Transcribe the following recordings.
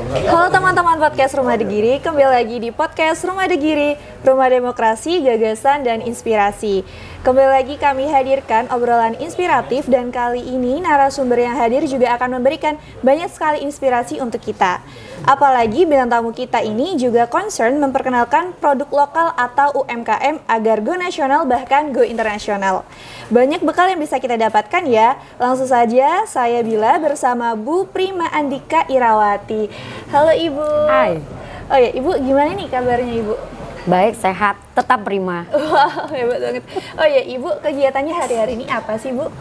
Halo teman-teman podcast Rumah Degiri, kembali lagi di podcast Rumah Degiri, Rumah Demokrasi, Gagasan, dan Inspirasi. Kembali lagi kami hadirkan obrolan inspiratif dan kali ini narasumber yang hadir juga akan memberikan banyak sekali inspirasi untuk kita. Apalagi bintang tamu kita ini juga concern memperkenalkan produk lokal atau UMKM agar go nasional bahkan go internasional. Banyak bekal yang bisa kita dapatkan ya. Langsung saja saya Bila bersama Bu Prima Andika Irawati. Halo Ibu. Hai. Oh ya, Ibu gimana nih kabarnya Ibu? Baik, sehat, tetap prima. Wow, hebat banget. Oh ya, Ibu kegiatannya hari-hari ini apa sih, Bu?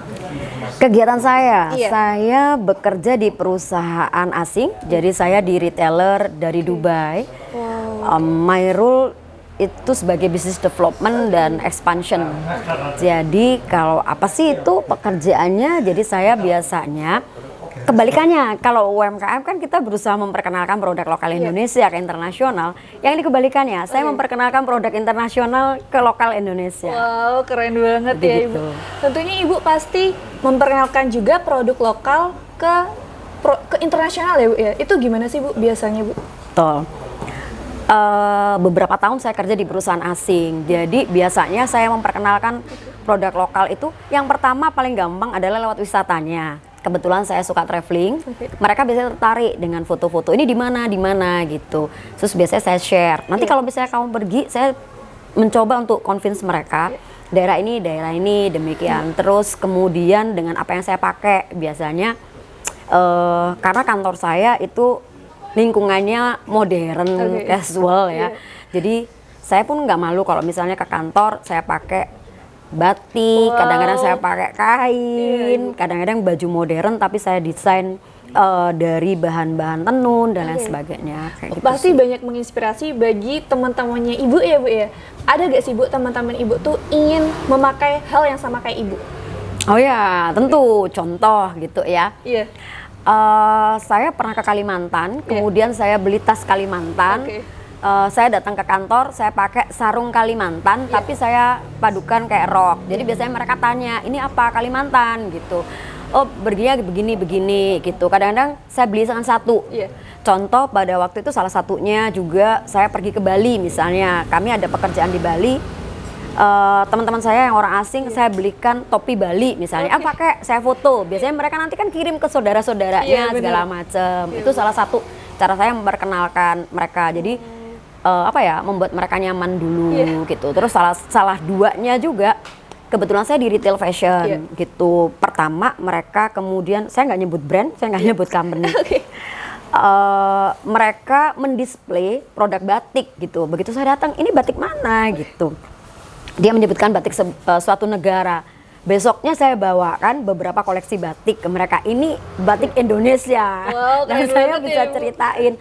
Kegiatan saya, Iya. saya bekerja di perusahaan asing, jadi saya di retailer dari Dubai. Wow. My role itu sebagai business development dan expansion. Jadi kalau apa sih itu pekerjaannya? Jadi saya biasanya kebalikannya, kalau UMKM kan kita berusaha memperkenalkan produk lokal Indonesia ke internasional. Yang ini kebalikannya, saya memperkenalkan produk internasional ke lokal Indonesia. Wow, keren banget ya Ibu. Begitu. Tentunya Ibu pasti memperkenalkan juga produk lokal ke internasional ya Bu ya. Itu gimana sih Bu biasanya Bu? Betul. Beberapa tahun saya kerja di perusahaan asing, jadi biasanya saya memperkenalkan produk lokal itu yang pertama paling gampang adalah lewat wisatanya. Kebetulan saya suka traveling, mereka biasanya tertarik dengan foto-foto ini di mana gitu. Terus biasanya saya share. Nanti kalau misalnya kamu pergi, saya mencoba untuk convince mereka daerah ini demikian. Terus kemudian dengan apa yang saya pakai biasanya karena kantor saya itu lingkungannya modern, casual ya. Jadi saya pun nggak malu kalau misalnya ke kantor saya pakai batik, kadang-kadang saya pakai kain, kadang-kadang baju modern tapi saya desain dari bahan-bahan tenun dan lain sebagainya. Kayak gitu Pasti sih. banyak menginspirasi bagi teman-temannya Ibu ya Bu ya. Ada gak sih Bu teman-teman Ibu tuh ingin memakai hal yang sama kayak Ibu? Oh ya, tentu contoh gitu ya. Iya. Saya pernah ke Kalimantan, kemudian saya beli tas Kalimantan. Saya datang ke kantor, saya pakai sarung Kalimantan, tapi saya padukan kayak rok. Jadi biasanya mereka tanya, ini apa Kalimantan gitu. Oh begini gitu. Kadang-kadang saya beli satu. Contoh pada waktu itu salah satunya juga saya pergi ke Bali misalnya. Kami ada pekerjaan di Bali. Teman-teman saya yang orang asing saya belikan topi Bali misalnya, pakai saya foto. Biasanya mereka nanti kan kirim ke saudara-saudaranya segala macam. Itu salah satu cara saya memperkenalkan mereka. Jadi membuat mereka nyaman dulu gitu. Terus salah duanya juga kebetulan saya di retail fashion gitu. Pertama mereka kemudian saya nggak nyebut brand, saya nggak nyebut company. Mereka mendisplay produk batik gitu. Begitu saya datang, ini batik mana gitu. Dia menyebutkan batik suatu negara. Besoknya saya bawakan beberapa koleksi batik ke mereka. Ini batik Indonesia. Wow, dan saya bisa ceritain.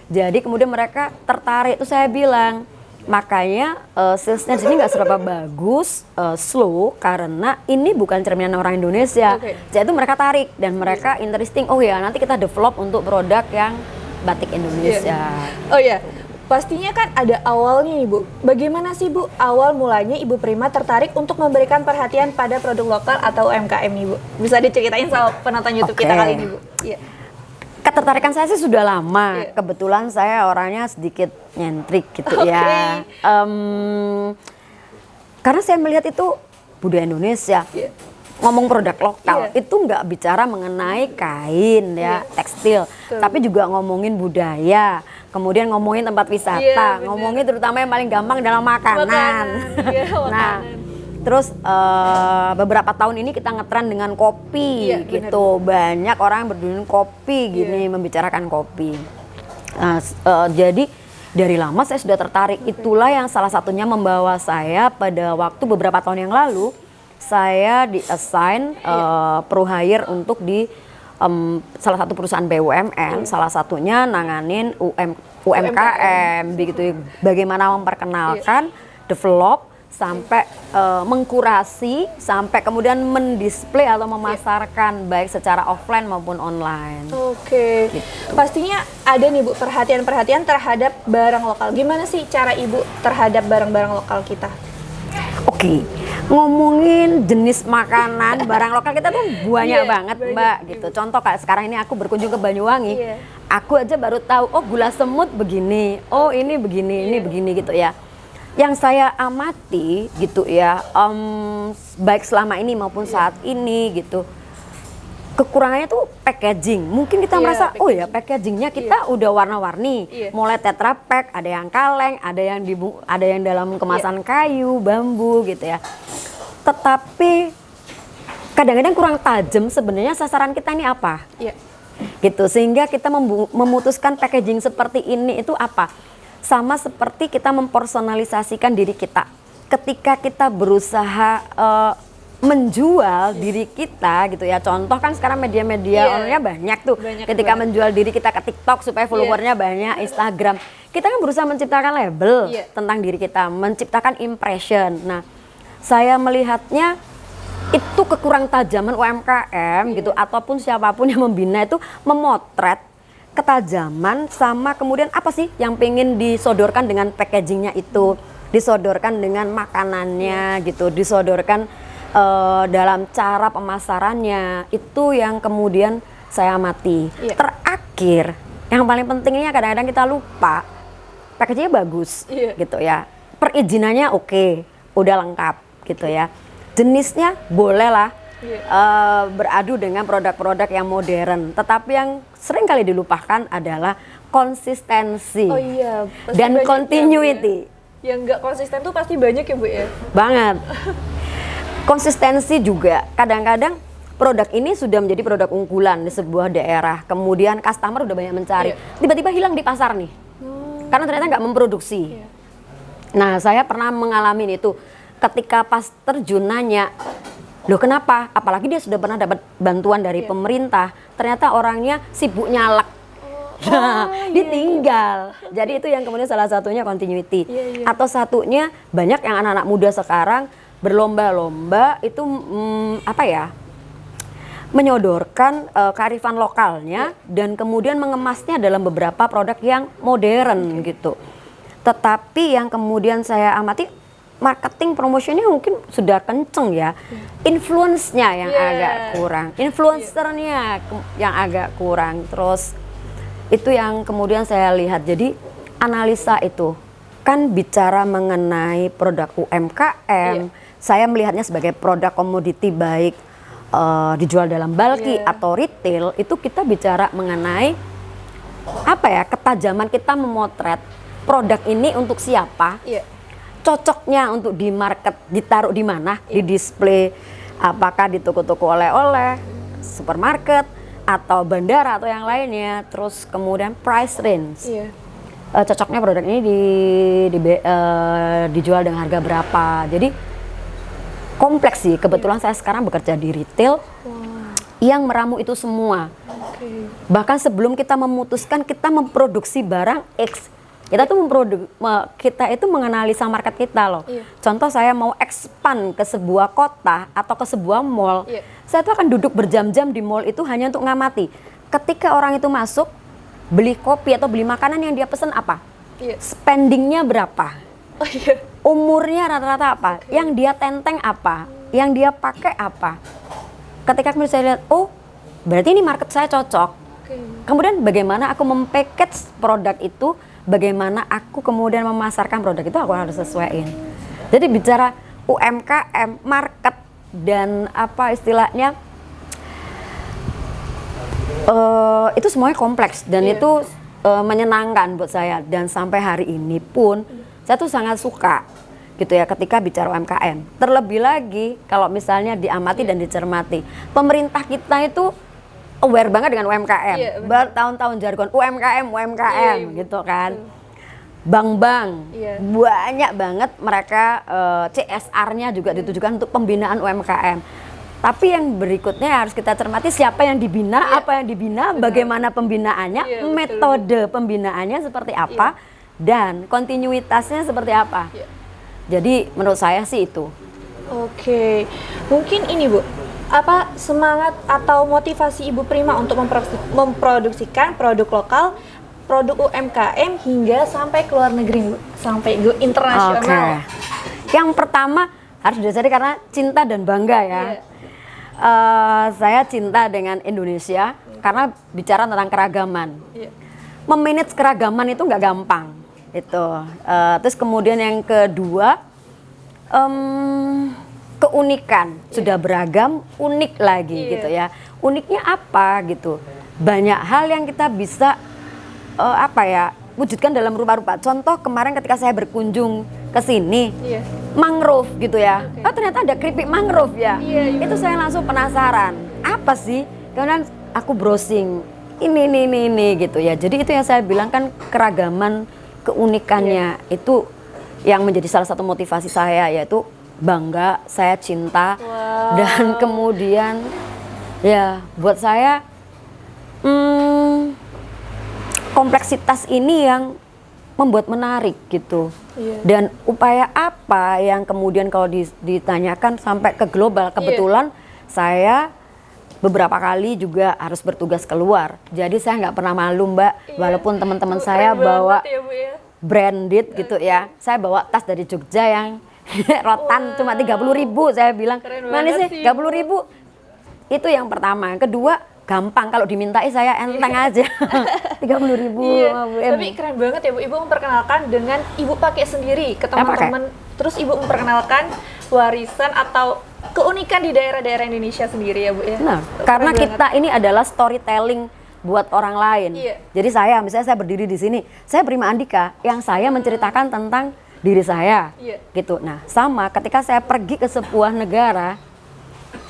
Jadi kemudian mereka tertarik. Terus saya bilang, makanya salesnya di sini nggak seberapa bagus, slow, karena ini bukan cerminan orang Indonesia. Jadi itu mereka tarik dan mereka interesting. Oh ya, nanti kita develop untuk produk yang batik Indonesia. Oh ya. Pastinya kan ada awalnya nih Bu. Bagaimana sih Bu awal mulanya Ibu Prima tertarik untuk memberikan perhatian pada produk lokal atau UMKM nih Bu? Bisa diceritain sama penonton YouTube kita kali ini Bu? Iya. Ketertarikan saya sih sudah lama. Kebetulan saya orangnya sedikit nyentrik gitu ya. Karena saya melihat itu budaya Indonesia. Ngomong produk lokal itu nggak bicara mengenai kain ya, tekstil, tapi juga ngomongin budaya. Kemudian ngomongin tempat wisata, ngomongin terutama yang paling gampang dalam makanan. Nah, terus beberapa tahun ini kita ngetren dengan kopi gitu. Banyak orang yang berdunia kopi gini, membicarakan kopi. Nah, jadi dari lama saya sudah tertarik. Itulah yang salah satunya membawa saya pada waktu beberapa tahun yang lalu saya di-assign pro hire untuk di salah satu perusahaan BUMN, salah satunya nanganin UMKM begitu. Bagaimana memperkenalkan, develop sampai mengkurasi sampai kemudian mendisplay atau memasarkan baik secara offline maupun online. Gitu. Pastinya ada nih Bu perhatian-perhatian terhadap barang lokal. Gimana sih cara Ibu terhadap barang-barang lokal kita? ngomongin jenis makanan barang lokal kita tuh banyak banget banyak, Mbak gitu. Contoh kayak sekarang ini aku berkunjung ke Banyuwangi, aku aja baru tahu oh gula semut begini, oh ini begini, ini begini gitu ya. Yang saya amati gitu ya, baik selama ini maupun saat ini gitu, kekurangannya tuh packaging. Mungkin kita merasa oh ya packagingnya kita udah warna-warni, mulai Tetra Pak, ada yang kaleng, ada yang dalam kemasan kayu, bambu gitu ya. Tetapi kadang-kadang kurang tajam sebenarnya sasaran kita ini apa, gitu. Sehingga kita memutuskan packaging seperti ini itu apa? Sama seperti kita mempersonalisasikan diri kita. Ketika kita berusaha menjual diri kita gitu ya, contoh kan sekarang media-media online banyak tuh, ketika menjual diri kita ke TikTok supaya followernya banyak, Instagram, kita kan berusaha menciptakan label tentang diri kita, menciptakan impression. Nah, saya melihatnya itu kekurang tajaman UMKM gitu, ataupun siapapun yang membina itu memotret ketajaman sama kemudian apa sih yang pengen disodorkan dengan packagingnya itu, disodorkan dengan makanannya gitu, disodorkan dalam cara pemasarannya, itu yang kemudian saya amati. Terakhir, yang paling pentingnya kadang-kadang kita lupa packagingnya bagus gitu ya, perizinannya oke, udah lengkap gitu ya, jenisnya boleh lah beradu dengan produk-produk yang modern, tetapi yang sering kali dilupakan adalah konsistensi dan continuity. Yang nggak konsisten tuh pasti banyak ya Bu ya? Banget. Konsistensi juga, kadang-kadang produk ini sudah menjadi produk unggulan di sebuah daerah, kemudian customer udah banyak mencari, tiba-tiba hilang di pasar nih, karena ternyata nggak memproduksi. Nah, saya pernah mengalami itu, ketika pas terjun nanya, loh kenapa? Apalagi dia sudah pernah dapat bantuan dari pemerintah, ternyata orangnya sibuk nyalek, ditinggal. Jadi itu yang kemudian salah satunya continuity. Atau satunya, banyak yang anak-anak muda sekarang berlomba-lomba itu menyodorkan kearifan lokalnya dan kemudian mengemasnya dalam beberapa produk yang modern gitu. Tetapi yang kemudian saya amati, marketing promotionnya mungkin sudah kenceng ya, influence-nya yang agak kurang, influencernya yang agak kurang. Terus itu yang kemudian saya lihat. Jadi analisa itu kan bicara mengenai produk UMKM, saya melihatnya sebagai produk komoditi, baik dijual dalam bulky atau retail, itu kita bicara mengenai ketajaman kita memotret produk ini untuk siapa, cocoknya untuk di market, ditaruh di mana, di display, apakah di toko-toko oleh-oleh, supermarket, atau bandara atau yang lainnya. Terus kemudian price range, cocoknya produk ini dijual dengan harga berapa. Jadi kompleks sih, kebetulan saya sekarang bekerja di retail yang meramu itu semua. Bahkan sebelum kita memutuskan kita memproduksi barang X, kita itu menganalisa market kita loh. Contoh, saya mau expand ke sebuah kota atau ke sebuah mall, saya tuh akan duduk berjam-jam di mall itu hanya untuk ngamati. Ketika orang itu masuk, beli kopi atau beli makanan, yang dia pesen apa? Spendingnya berapa? Umurnya rata-rata apa? Yang dia tenteng apa? Yang dia pakai apa? Ketika kemudian saya lihat, oh berarti ini market saya cocok. Kemudian bagaimana aku mempackage produk itu, bagaimana aku kemudian memasarkan produk itu, aku harus sesuaiin. Jadi bicara UMKM, market, dan istilahnya itu semuanya kompleks dan itu menyenangkan buat saya. Dan sampai hari ini pun saya tuh sangat suka gitu ya ketika bicara UMKM. Terlebih lagi kalau misalnya diamati dan dicermati, pemerintah kita itu aware banget dengan UMKM. Bertahun-tahun jargon UMKM gitu kan. Bank-bank banyak banget mereka, CSR-nya juga ditujukan untuk pembinaan UMKM. Tapi yang berikutnya harus kita cermati, siapa yang dibina, apa yang dibina, bagaimana pembinaannya, metode pembinaannya seperti apa, dan kontinuitasnya seperti apa. Jadi menurut saya sih itu. Oke, mungkin ini Bu, apa semangat atau motivasi Ibu Prima untuk memproduksikan produk lokal, produk UMKM hingga sampai ke luar negeri, Bu, sampai go internasional? Yang pertama, harus didasari karena cinta dan bangga ya. Saya cinta dengan Indonesia karena bicara tentang keragaman. Memanage keragaman itu nggak gampang. Itu. Terus kemudian yang kedua, keunikan. Sudah beragam, unik lagi gitu ya. Uniknya apa gitu? Banyak hal yang kita bisa wujudkan dalam rupa-rupa. Contoh kemarin ketika saya berkunjung ke sini, mangrove gitu ya. Oh ternyata ada keripik mangrove ya. Itu saya langsung penasaran. Apa sih? Kemudian aku browsing. Ini gitu ya. Jadi itu yang saya bilang kan keragaman, keunikannya itu yang menjadi salah satu motivasi saya, yaitu bangga, saya cinta. Dan kemudian ya buat saya kompleksitas ini yang membuat menarik gitu. Dan upaya apa yang kemudian kalau ditanyakan sampai ke global, kebetulan saya beberapa kali juga harus bertugas keluar. Jadi saya nggak pernah malu Mbak, walaupun teman-teman saya bawa branded gitu ya. Saya bawa tas dari Jogja yang rotan cuma 30.000, saya bilang mana sih 30.000. Itu yang pertama. Yang kedua, gampang kalau dimintai saya enteng aja. 30.000. Tapi keren banget ya Bu, Ibu memperkenalkan dengan Ibu pakai sendiri ke teman-teman. Terus Ibu memperkenalkan warisan atau keunikan di daerah-daerah Indonesia sendiri ya Bu ya. Nah, karena kita ini adalah storytelling buat orang lain. Jadi misalnya saya berdiri di sini, saya Prima Andika yang saya menceritakan tentang diri saya. Gitu. Nah, sama ketika saya pergi ke sebuah negara,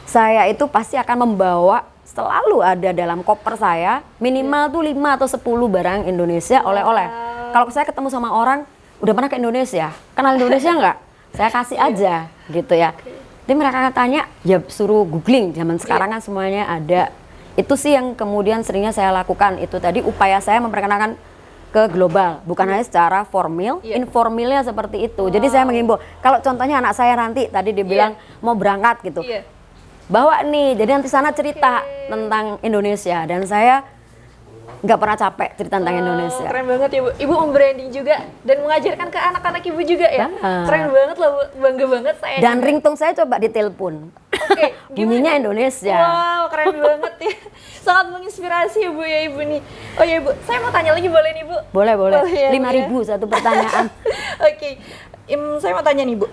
saya itu pasti akan membawa, selalu ada dalam koper saya minimal tuh 5 atau 10 barang Indonesia oleh-oleh. Kalau saya ketemu sama orang, udah pernah ke Indonesia? Kenal Indonesia nggak? Saya kasih aja gitu ya. Jadi mereka akan tanya, ya suruh googling, zaman sekarang kan semuanya ada. Itu sih yang kemudian seringnya saya lakukan. Itu tadi upaya saya memperkenalkan ke global, bukan hanya secara formal, informalnya seperti itu. Jadi saya menghimbau, kalau contohnya anak saya nanti tadi dibilang mau berangkat gitu, bawa nih, jadi nanti sana cerita tentang Indonesia, dan saya nggak pernah capek cerita tentang Indonesia. Keren banget ya Bu, Ibu membranding juga dan mengajarkan ke anak-anak Ibu juga ya. Keren banget loh Bu, bangga banget saya. Dan ringtone saya coba ditelepon. Bunyinya Indonesia. Wow, keren banget ya. Sangat menginspirasi ya Bu ya Ibu nih. Oh ya Ibu, saya mau tanya lagi boleh nih Bu? Boleh. Ya, 5.000 satu pertanyaan. Saya mau tanya nih Bu.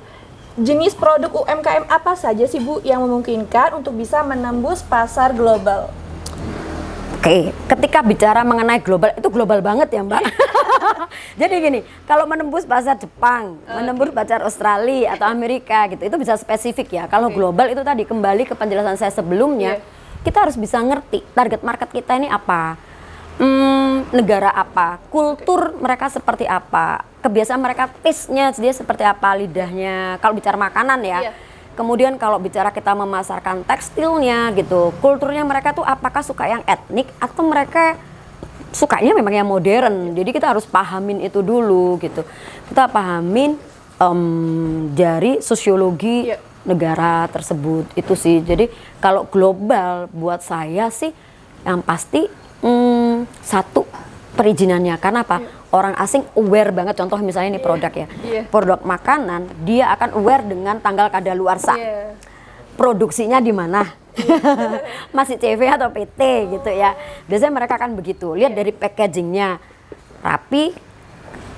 Jenis produk UMKM apa saja sih Bu yang memungkinkan untuk bisa menembus pasar global? Ketika bicara mengenai global, itu global banget ya Mbak. Jadi gini, kalau menembus pasar Jepang, menembus pasar Australia atau Amerika gitu, itu bisa spesifik ya. Kalau global itu tadi kembali ke penjelasan saya sebelumnya, kita harus bisa ngerti target market kita ini apa, negara apa, kultur mereka seperti apa, kebiasaan mereka, taste-nya dia seperti apa, lidahnya. Kalau bicara makanan ya. Kemudian kalau bicara kita memasarkan tekstilnya gitu, kulturnya mereka tuh apakah suka yang etnik atau mereka sukanya memang yang modern. Jadi kita harus pahamin itu dulu gitu. Kita pahamin dari sosiologi negara tersebut itu sih. Jadi kalau global buat saya sih yang pasti satu, perizinannya. Karena apa? Orang asing aware banget, contoh misalnya ini produk ya, produk makanan, dia akan aware dengan tanggal kadaluarsa, produksinya di mana, masih CV atau PT gitu ya. Biasanya mereka akan begitu, lihat dari packagingnya, rapi,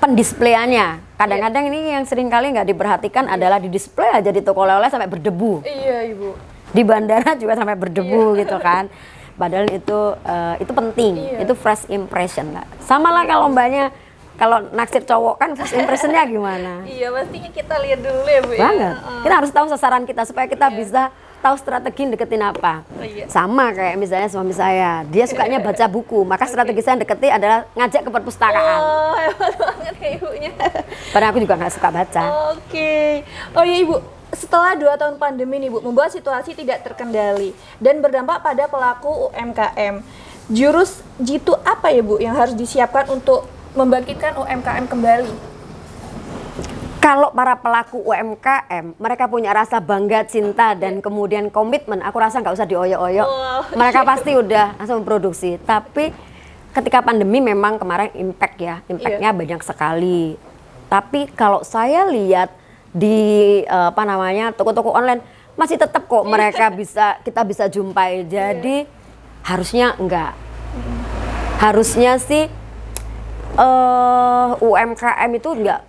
pendisplayannya. Kadang-kadang ini yang sering kali nggak diperhatikan adalah di display aja di toko oleh-oleh sampai berdebu. Iya Ibu. Di bandara juga sampai berdebu gitu kan. Padahal itu penting, itu first impression lah. Sama lah kalau mbaknya, kalau naksir cowok kan first impressionnya gimana? Iya, pastinya kita lihat dulu ya Bu. Banget. Kita harus tahu sasaran kita supaya kita bisa tahu strategi deketin apa. Sama kayak misalnya suami saya, dia sukanya baca buku, maka strategi saya deketi adalah ngajak ke perpustakaan. Hebat banget ya Ibunya. Padahal aku juga nggak suka baca. Oh iya Ibu, setelah 2 tahun pandemi nih Bu, membuat situasi tidak terkendali dan berdampak pada pelaku UMKM. Jurus jitu apa ya Bu yang harus disiapkan untuk membangkitkan UMKM kembali? Kalau para pelaku UMKM, mereka punya rasa bangga, cinta, dan kemudian komitmen, aku rasa nggak usah dioyok-oyok. Mereka pasti udah langsung memproduksi. Tapi ketika pandemi memang kemarin impactnya banyak sekali. Tapi kalau saya lihat di toko-toko online masih tetap kok kita bisa jumpai. Jadi harusnya enggak. Harusnya sih UMKM itu enggak,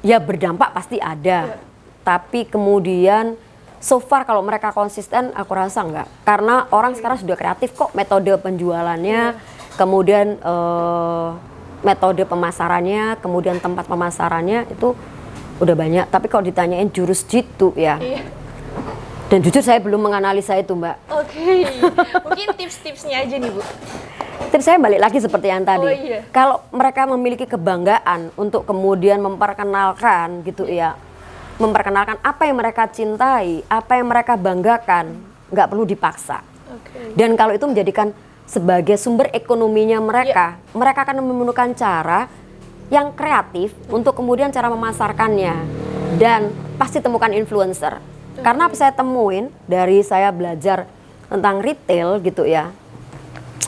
ya berdampak pasti ada. Tapi kemudian so far kalau mereka konsisten aku rasa enggak. Karena orang sekarang sudah kreatif kok metode penjualannya, kemudian metode pemasarannya, kemudian tempat pemasarannya itu udah banyak. Tapi kalau ditanyain jurus jitu ya. Dan jujur saya belum menganalisa itu, Mbak. Oke. Mungkin tips-tipsnya aja nih, Bu. Tips saya balik lagi seperti yang tadi. Oh, iya. Kalau mereka memiliki kebanggaan untuk kemudian memperkenalkan gitu ya. Memperkenalkan apa yang mereka cintai, apa yang mereka banggakan, nggak perlu dipaksa. Okay. Dan kalau itu menjadikan sebagai sumber ekonominya mereka, mereka akan menemukan cara yang kreatif untuk kemudian cara memasarkannya. Dan pasti temukan influencer. Karena apa saya temuin dari saya belajar tentang retail gitu ya.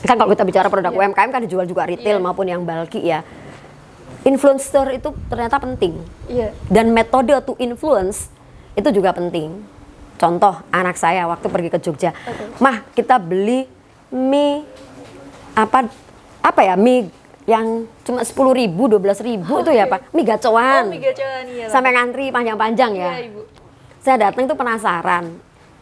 Kan kalau kita bicara produk UMKM kan dijual juga retail maupun yang bulky ya. Influencer itu ternyata penting. Dan metode to influence itu juga penting. Contoh anak saya waktu pergi ke Jogja. Mah, kita beli mie mie yang cuma 10.000, 12.000 itu ya Pak. Mie gacoan. Mie gacoan iya. Sampai ngantri panjang-panjang ya. Iya, Ibu. Saya datang itu penasaran.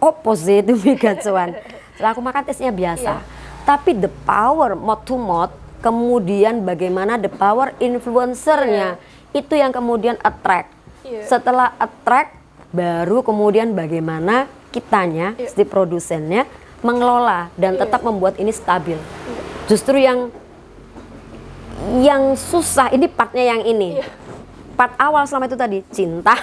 Opposite itu mie gacoan. Setelah aku makan tesnya biasa. Tapi the power mouth to mouth, kemudian bagaimana the power influencernya itu yang kemudian attract. Setelah attract, baru kemudian bagaimana kitanya, si produsennya mengelola dan tetap membuat ini stabil. Justru yang susah ini partnya yang ini. Part awal selama itu tadi cinta,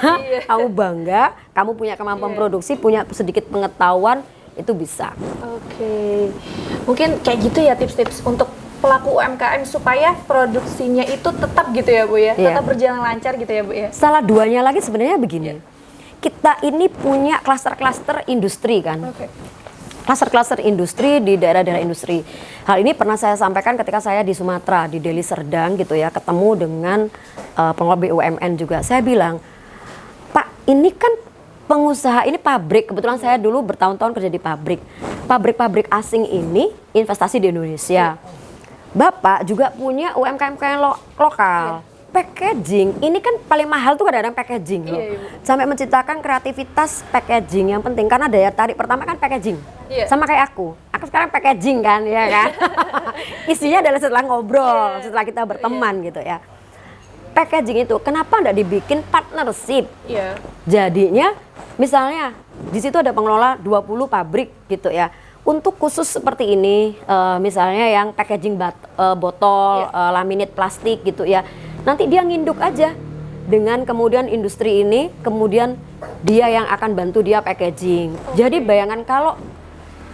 kamu bangga, kamu punya kemampuan produksi, punya sedikit pengetahuan, itu bisa. Oke. Mungkin kayak gitu ya tips-tips untuk pelaku UMKM supaya produksinya itu tetap gitu ya Bu ya, tetap berjalan lancar gitu ya Bu ya. Salah duanya lagi sebenarnya begini, kita ini punya klaster-klaster industri kan. Klaster-klaster industri di daerah-daerah industri. Hal ini pernah saya sampaikan ketika saya di Sumatera, di Deli Serdang gitu ya, ketemu dengan pengelola BUMN juga. Saya bilang, Pak, ini kan pengusaha, ini pabrik. Kebetulan saya dulu bertahun-tahun kerja di pabrik. Pabrik-pabrik asing ini investasi di Indonesia. Bapak juga punya UMKM lokal. Packaging, ini kan paling mahal tuh kadang-kadang packaging loh. Sampai menciptakan kreativitas packaging yang penting. Karena daya tarik pertama kan packaging. Sama kayak aku sekarang packaging kan, ya kan. Isinya adalah setelah ngobrol, setelah kita berteman gitu ya. Packaging itu kenapa enggak dibikin partnership? Jadinya misalnya di situ ada pengelola 20 pabrik gitu ya. Untuk khusus seperti ini, misalnya yang packaging botol, laminate plastik gitu ya. Nanti dia nginduk aja dengan kemudian industri ini, kemudian dia yang akan bantu dia packaging. Jadi bayangan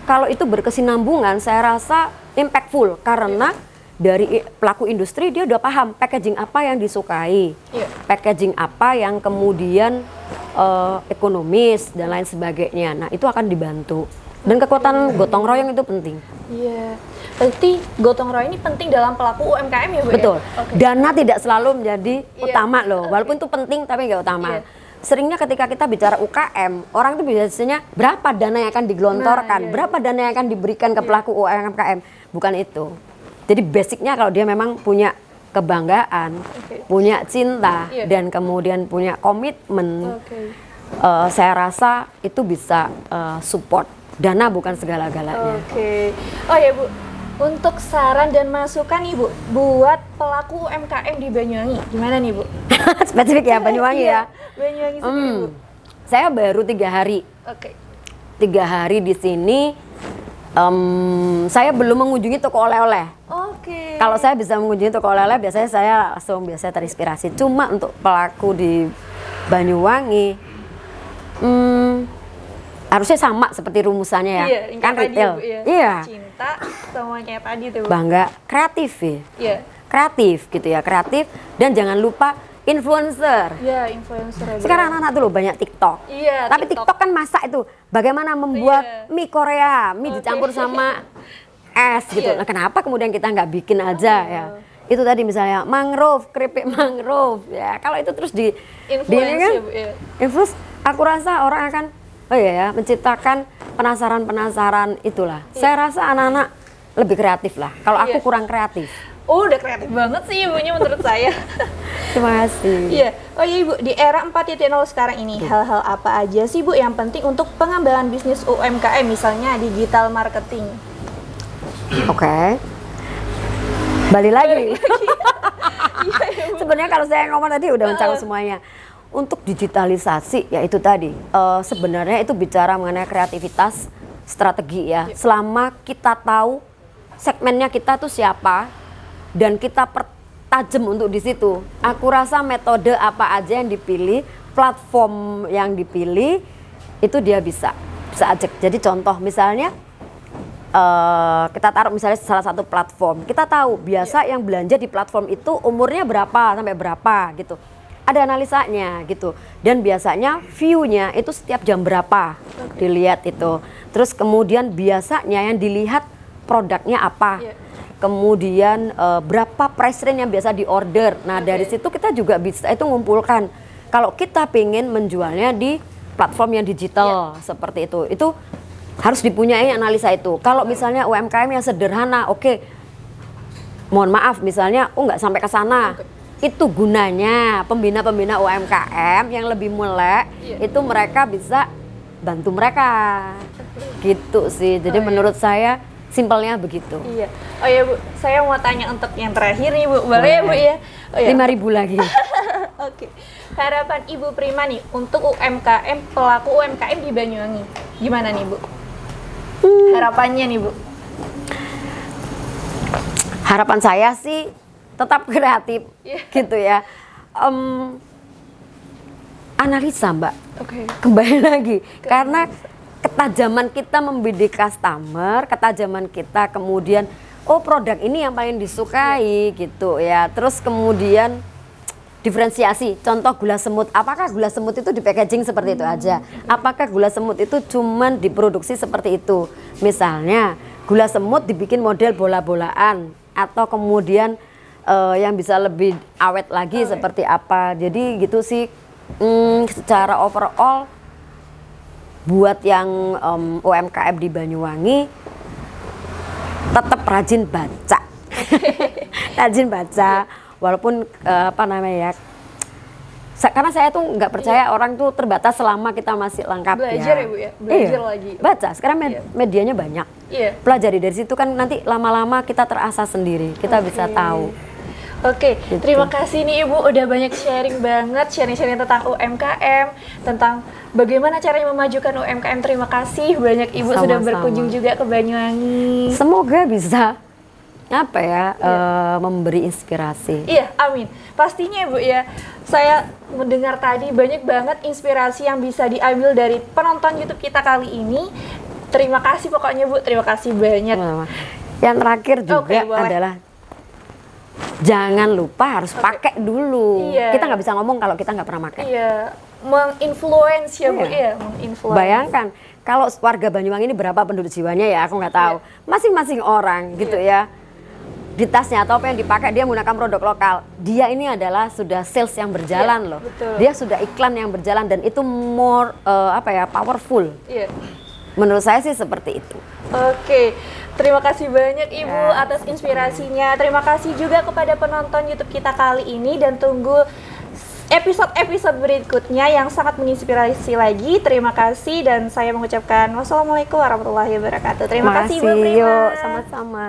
kalau itu berkesinambungan, saya rasa impactful karena dari pelaku industri dia udah paham packaging apa yang disukai, packaging apa yang kemudian ekonomis dan lain sebagainya. Nah itu akan dibantu. Dan kekuatan gotong royong itu penting. Berarti gotong royong ini penting dalam pelaku UMKM ya Bu? Betul. Dana tidak selalu menjadi utama loh. Walaupun itu penting tapi nggak utama. Seringnya ketika kita bicara UKM, orang itu biasanya berapa dana yang akan digelontorkan, berapa dana yang akan diberikan ke pelaku UMKM. Bukan itu. Jadi basicnya kalau dia memang punya kebanggaan, punya cinta, dan kemudian punya komitmen, saya rasa itu bisa support. Dana bukan segala-galanya. Oh ya Bu, untuk saran dan masukan nih Bu, buat pelaku UMKM di Banyuwangi, gimana nih Bu? Spesifik ya Banyuwangi ya? Banyuwangi sendiri Bu. Saya baru 3 hari. 3 hari di sini, saya belum mengunjungi toko oleh-oleh. Kalau saya bisa mengunjungi toko oleh-oleh, biasanya saya langsung terinspirasi. Cuma untuk pelaku di Banyuwangi, harusnya sama seperti rumusannya ya, kan retail. Cinta sama kayak tadi tuh. Bangga, kreatif ya. Kreatif gitu ya, kreatif dan jangan lupa influencer. Influencer. Sekarang anak-anak tuh loh banyak TikTok. Tapi TikTok kan masak itu, bagaimana membuat mie Korea, mie dicampur sama es gitu. Nah, kenapa kemudian kita nggak bikin aja ya? itu tadi misalnya mangrove, keripik mangrove ya. Kalau itu terus di Influence kan, ya, Bu, ya. influence, aku rasa orang akan menciptakan penasaran itulah. Saya rasa anak-anak lebih kreatif lah. Kalau aku kurang kreatif. Oh, udah kreatif banget sih ibunya menurut saya. Terima kasih. Iya. Oh iya Ibu, di era 4.0 sekarang ini, hal-hal apa aja sih Bu yang penting untuk pengembangan bisnis UMKM, misalnya digital marketing? Oke. Balik lagi. Sebenarnya kalau saya ngomong tadi udah mencakup semuanya. Untuk digitalisasi, ya itu tadi. Sebenarnya itu bicara mengenai kreativitas, strategi ya. Selama kita tahu segmennya kita tuh siapa dan kita pertajam untuk di situ. Aku rasa metode apa aja yang dipilih, platform yang dipilih itu dia bisa ajak. Jadi contoh misalnya kita taruh misalnya salah satu platform, kita tahu biasa yang belanja di platform itu umurnya berapa sampai berapa gitu. Ada analisanya gitu. Dan biasanya view-nya itu setiap jam berapa dilihat itu. Terus kemudian biasanya yang dilihat produknya apa. Kemudian berapa price range yang biasa di order. Nah dari situ kita juga bisa itu ngumpulkan. Kalau kita pengen menjualnya di platform yang digital seperti itu harus dipunyai analisa itu. Kalau misalnya UMKM yang sederhana, mohon maaf misalnya, nggak sampai ke sana. Itu gunanya pembina-pembina UMKM yang lebih melek, itu mereka bisa bantu mereka. Gitu sih. Jadi menurut saya simpelnya begitu. Iya. Oh ya Bu, saya mau tanya untuk yang terakhir nih Bu, boleh ya Bu ya? Oh, ya. 5.000 lagi. Oke. Harapan Ibu Prima nih untuk UMKM, pelaku UMKM di Banyuwangi, gimana nih Bu? Harapannya nih Bu. Harapan saya sih tetap kreatif, gitu ya. Analisa Mbak. Kembali lagi, karena ketajaman kita membidik customer, ketajaman kita kemudian produk ini yang paling disukai gitu ya. Terus kemudian diferensiasi, contoh gula semut, apakah gula semut itu di packaging seperti itu aja? Apakah gula semut itu cuman diproduksi seperti itu? Misalnya gula semut dibikin model bola-bolaan atau kemudian yang bisa lebih awet lagi seperti apa. Jadi gitu sih secara overall buat yang UMKM di Banyuwangi tetap rajin baca. Rajin baca walaupun karena saya tuh nggak percaya orang tuh terbatas selama kita masih lengkap. Belajar ya Bu ya, belajar lagi. Baca, sekarang medianya banyak. Pelajari dari situ kan nanti lama-lama kita terasa sendiri, kita bisa tahu. Gitu. Terima kasih nih Ibu udah banyak sharing banget, sharing tentang UMKM, tentang bagaimana caranya memajukan UMKM. Terima kasih banyak Ibu sudah berkunjung juga ke Banyuwangi. Semoga bisa memberi inspirasi. Iya, amin. Pastinya Bu ya. Saya mendengar tadi banyak banget inspirasi yang bisa diambil dari penonton YouTube kita kali ini. Terima kasih pokoknya Bu, terima kasih banyak. Yang terakhir juga adalah jangan lupa harus pakai dulu. Kita nggak bisa ngomong kalau kita nggak pernah pakai. Menginfluence ya Bu ya, menginfluence. Bayangkan kalau warga Banyuwangi ini berapa penduduk jiwanya ya, aku nggak tahu. Masing-masing orang gitu ya. Di tasnya atau apa yang dipakai dia menggunakan produk lokal. Dia ini adalah sudah sales yang berjalan loh. Betul. Dia sudah iklan yang berjalan dan itu more powerful. Menurut saya sih seperti itu. Terima kasih banyak Ibu atas inspirasinya. Terima kasih juga kepada penonton YouTube kita kali ini dan tunggu episode-episode berikutnya yang sangat menginspirasi lagi. Terima kasih dan saya mengucapkan wassalamualaikum warahmatullahi wabarakatuh. Terima kasih Ibu Prima. Yuk, sama-sama.